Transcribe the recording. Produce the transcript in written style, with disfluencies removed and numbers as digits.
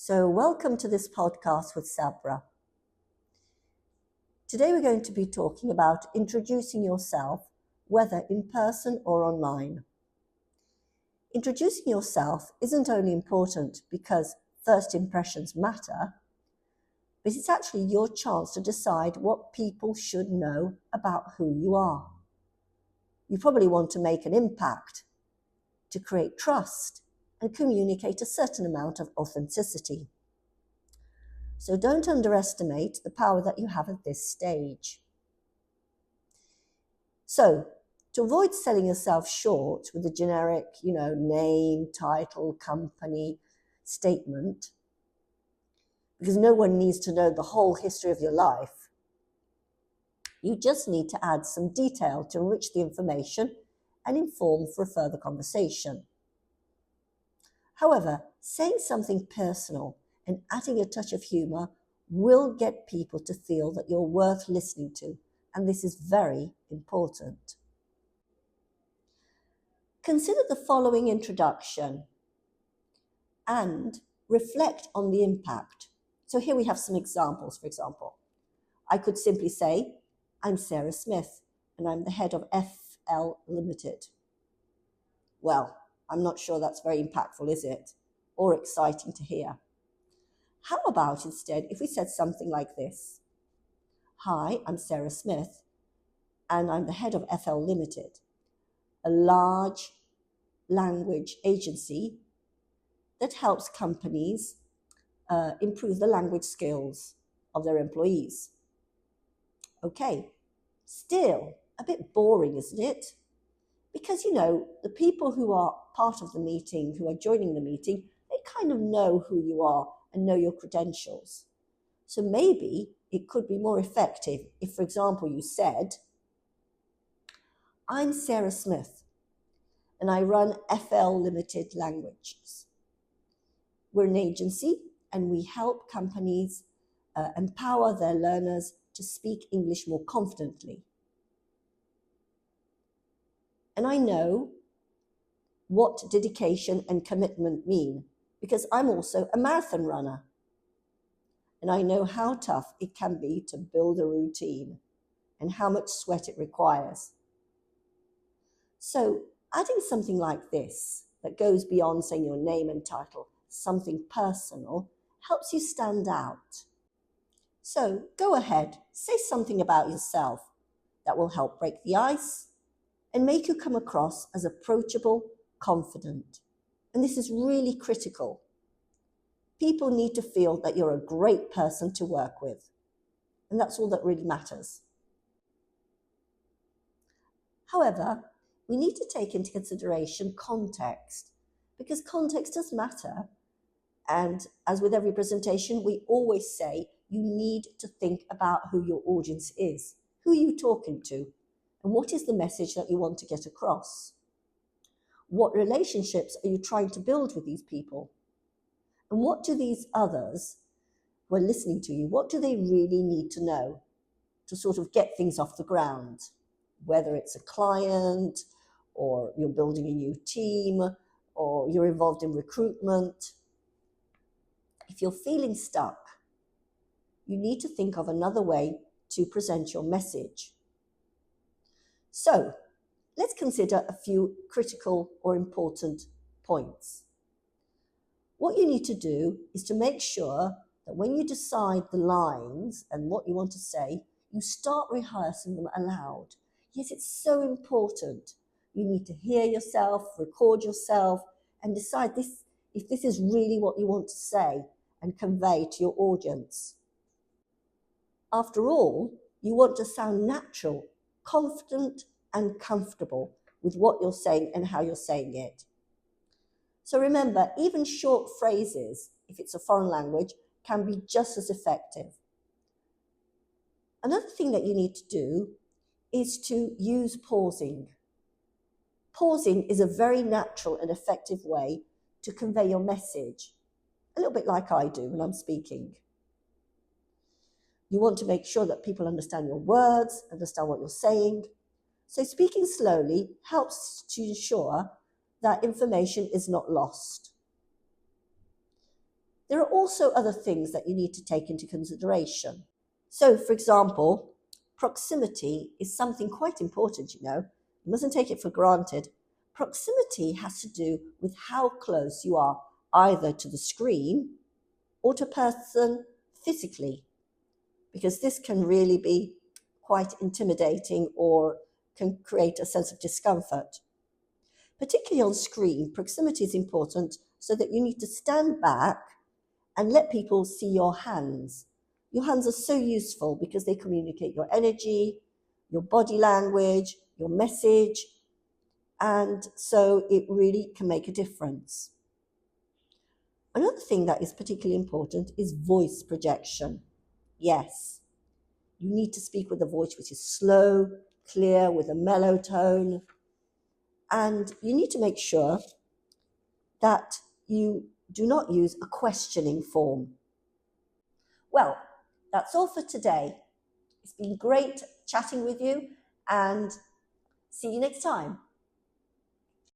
So welcome to this podcast with Sabra. Today we're going to be talking about introducing yourself, whether in person or online. Introducing yourself isn't only important because first impressions matter, but it's actually your chance to decide what people should know about who you are. You probably want to make an impact, to create trust, and communicate a certain amount of authenticity. So don't underestimate the power that you have at this stage. So, to avoid selling yourself short with a generic, name, title, company, statement, because no one needs to know the whole history of your life, you just need to add some detail to enrich the information and inform for a further conversation. However, saying something personal and adding a touch of humour will get people to feel that you're worth listening to, and this is very important. Consider the following introduction and reflect on the impact. So here we have some examples. For example, I could simply say, I'm Sarah Smith, and I'm the head of FL Limited. Well, I'm not sure that's very impactful, is it? Or exciting to hear. How about instead if we said something like this? Hi, I'm Sarah Smith, and I'm the head of FL Limited, a large language agency that helps companies improve the language skills of their employees. Okay, still a bit boring, isn't it? Because, the people who are part of the meeting, who are joining the meeting, they kind of know who you are and know your credentials. So maybe it could be more effective if, for example, you said, I'm Sarah Smith, and I run FL Limited Languages. We're an agency, and we help companies empower their learners to speak English more confidently. And I know what dedication and commitment mean, because I'm also a marathon runner. And I know how tough it can be to build a routine and how much sweat it requires. So adding something like this that goes beyond saying your name and title, something personal, helps you stand out. So go ahead, say something about yourself that will help break the ice and make you come across as approachable, confident. And this is really critical. People need to feel that you're a great person to work with. And that's all that really matters. However, we need to take into consideration context, because context does matter. And as with every presentation, we always say you need to think about who your audience is. Who are you talking to? And what is the message that you want to get across? What relationships are you trying to build with these people? And what do these others who are listening to you, what do they really need to know to sort of get things off the ground? Whether it's a client, or you're building a new team, or you're involved in recruitment. If you're feeling stuck, you need to think of another way to present your message. So, let's consider a few critical or important points. What you need to do is to make sure that when you decide the lines and what you want to say, you start rehearsing them aloud. Yes, it's so important. You need to hear yourself, record yourself, and decide if this is really what you want to say and convey to your audience. After all, you want to sound natural, confident, and comfortable with what you're saying and how you're saying it. So remember, even short phrases, if it's a foreign language, can be just as effective. Another thing that you need to do is to use pausing. Pausing is a very natural and effective way to convey your message, a little bit like I do when I'm speaking. You want to make sure that people understand your words, understand what you're saying. So speaking slowly helps to ensure that information is not lost. there are also other things that you need to take into consideration. So, for example, proximity is something quite important, you know. You mustn't take it for granted. Proximity has to do with how close you are either to the screen or to a person physically, because this can really be quite intimidating or can create a sense of discomfort. Particularly on screen, proximity is important so that you need to stand back and let people see your hands. Your hands are so useful because they communicate your energy, your body language, your message, and so it really can make a difference. Another thing that is particularly important is voice projection. Yes, you need to speak with a voice which is slow, clear, with a mellow tone, and you need to make sure that you do not use a questioning form. Well, that's all for today. It's been great chatting with you, and see you next time.